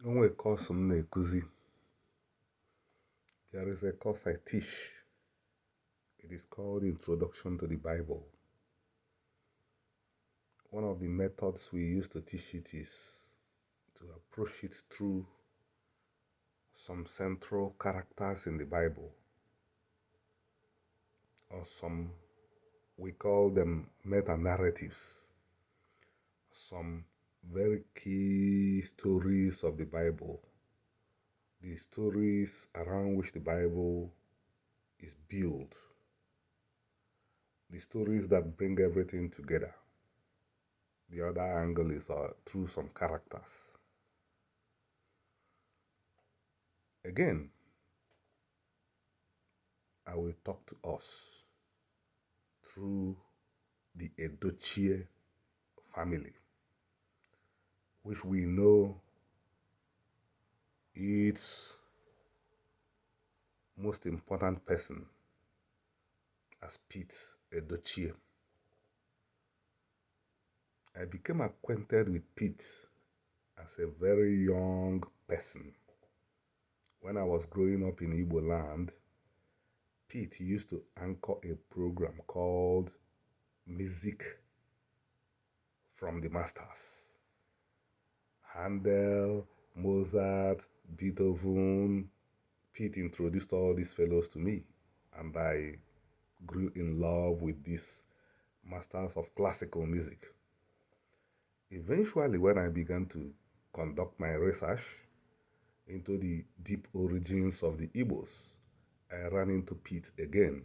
Onwe course m na-ekuzi. There is a course I teach. It is called Introduction to the Bible. One of the methods we use to teach it is to approach it through some central characters in the Bible, or some, we call them meta-narratives, some very key stories of the Bible, the stories around which the Bible is built, the stories that bring everything together. The other angle is through some characters. Again, I will talk to us through the Edochie family, which we know its most important person as Pete Edochie. I became acquainted with Pete as a very young person. When I was growing up in Igbo land, Pete used to anchor a program called Music from the Masters. Handel, Mozart, Beethoven. Pete introduced all these fellows to me, and I grew in love with these masters of classical music. Eventually, when I began to conduct my research into the deep origins of the Igbos, I ran into Pete again.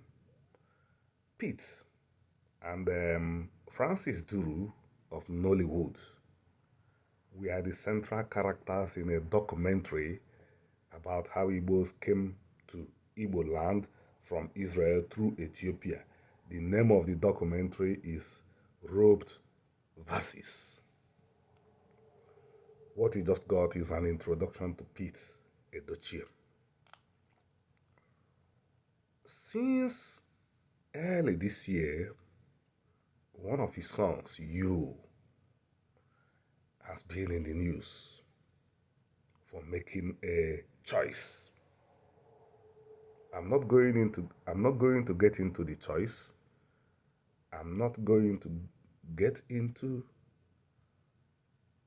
Pete and Francis Duru of Nollywood. We are the central characters in a documentary about how Igbos came to Igbo land from Israel through Ethiopia. The name of the documentary is Robed Verses. What you just got is an introduction to Pete Edochie. Since early this year, one of his songs, You, has been in the news for making a choice. I'm not going to get into the choice. I'm not going to get into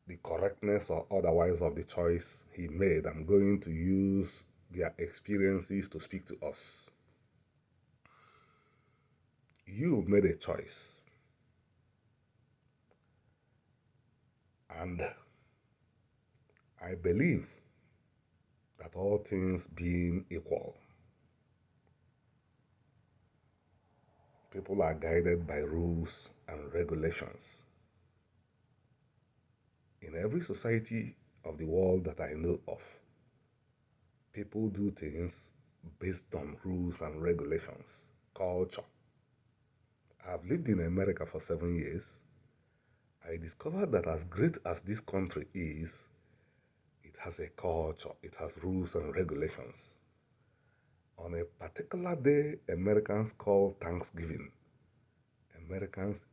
the correctness or otherwise of the choice he made. I'm going to use their experiences to speak to us. You made a choice. And I believe that all things being equal, people are guided by rules and regulations. In every society of the world that I know of, people do things based on rules and regulations, culture. I've lived in America for 7 years. I discovered that as great as this country is, it has a culture, it has rules and regulations. On a particular day Americans call Thanksgiving, Americans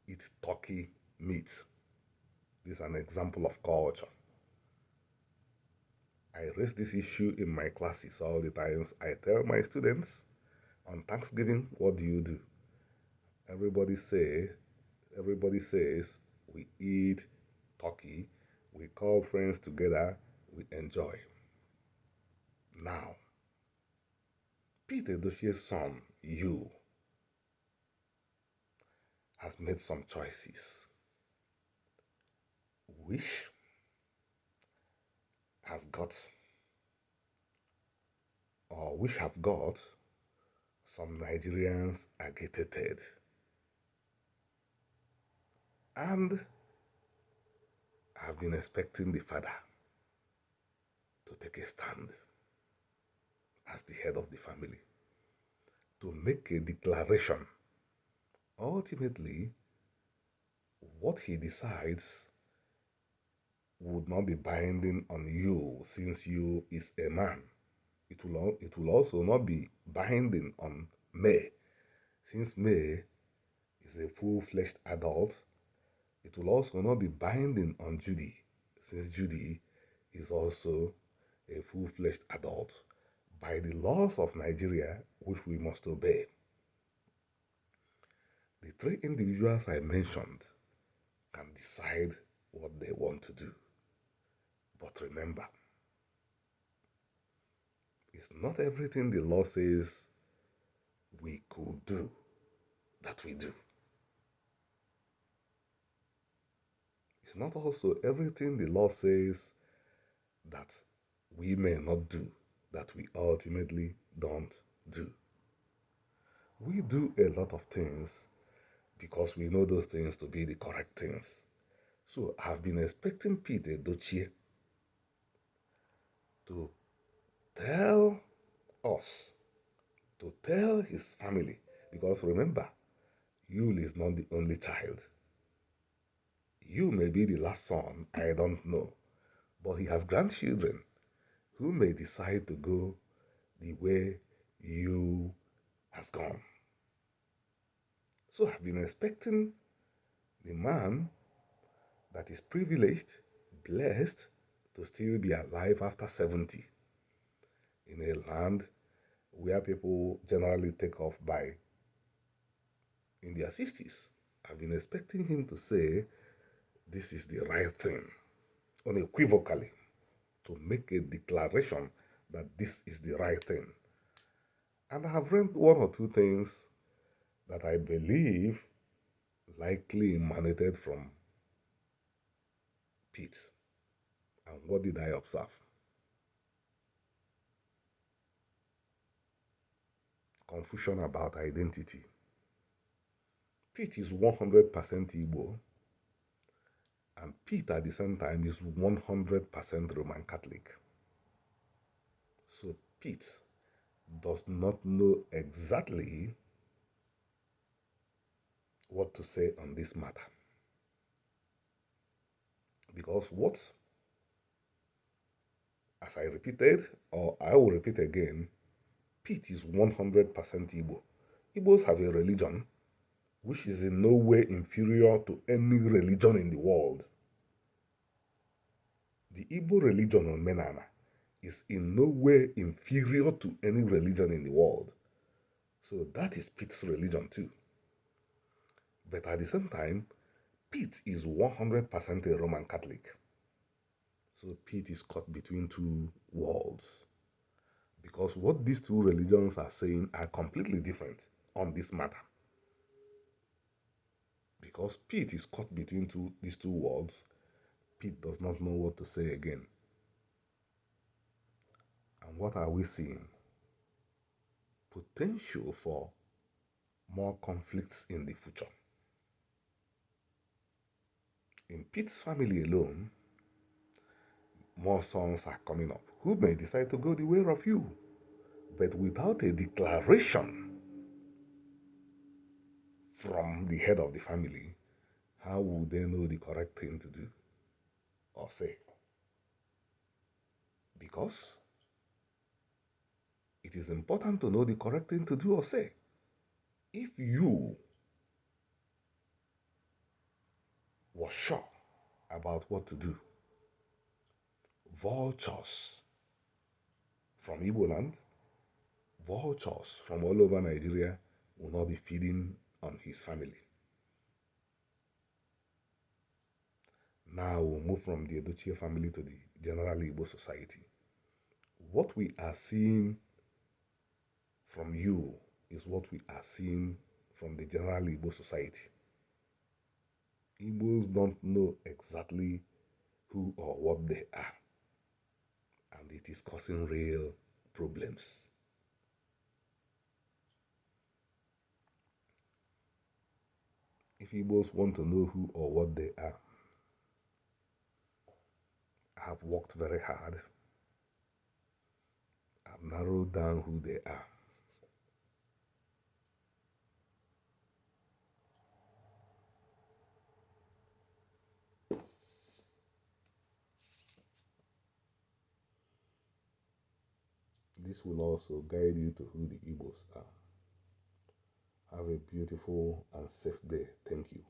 eat turkey meat. This is an example of culture. I raise this issue in my classes all the times. I tell my students, on Thanksgiving, what do you do? Everybody says, we eat turkey, we call friends together, we enjoy. Now, Pete Edochie's son, You, has made some choices, which have got some Nigerians agitated. And I've been expecting the father to take a stand as the head of the family, to make a declaration. Ultimately, what he decides would not be binding on You, since You is a man. It will also not be binding on May, since May is a full-fledged adult. It will also not be binding on Judy, since Judy is also a full-fledged adult by the laws of Nigeria, which we must obey. The three individuals I mentioned can decide what they want to do. But remember, it's not everything the law says we could do that we do. It's not also everything the law says that we may not do that we ultimately don't do. We do a lot of things because we know those things to be the correct things. So I've been expecting Pete Edochie to tell us, to tell his family, because remember, Yule is not the only child. You may be the last son, I don't know, but he has grandchildren who may decide to go the way you has gone. So I've been expecting the man that is privileged, blessed, to still be alive after 70 in a land where people generally take off by in their 60s. I've been expecting him to say this is the right thing, unequivocally, to make a declaration that this is the right thing. And I have read one or two things that I believe likely emanated from Pete. And what did I observe? Confusion about identity. Pete is 100% Igbo, and Pete at the same time is 100% Roman Catholic. So Pete does not know exactly what to say on this matter. Because what, as I repeated, or I will repeat again, Pete is 100% Igbo. Igbos have a religion which is in no way inferior to any religion in the world. The Igbo religion on Menana is in no way inferior to any religion in the world. So that is Pete's religion too. But at the same time, Pete is 100% a Roman Catholic. So Pete is caught between two worlds. Because what these two religions are saying are completely different on this matter. Because Pete is caught between these two worlds, Pete does not know what to say again. And what are we seeing? Potential for more conflicts in the future. In Pete's family alone, more sons are coming up who may decide to go the way of you, but without a declaration from the head of the family, how would they know the correct thing to do or say? Because it is important to know the correct thing to do or say. If you were sure about what to do, vultures from Igbo land, vultures from all over Nigeria will not be feeding on his family. Now we'll move from the Edochie family to the general Igbo society. What we are seeing from you is what we are seeing from the general Igbo society. Igbos don't know exactly who or what they are, and it is causing real problems. If Igbos want to know who or what they are, I have worked very hard. I've narrowed down who they are. This will also guide you to who the Igbos are. Have a beautiful and safe day. Thank you.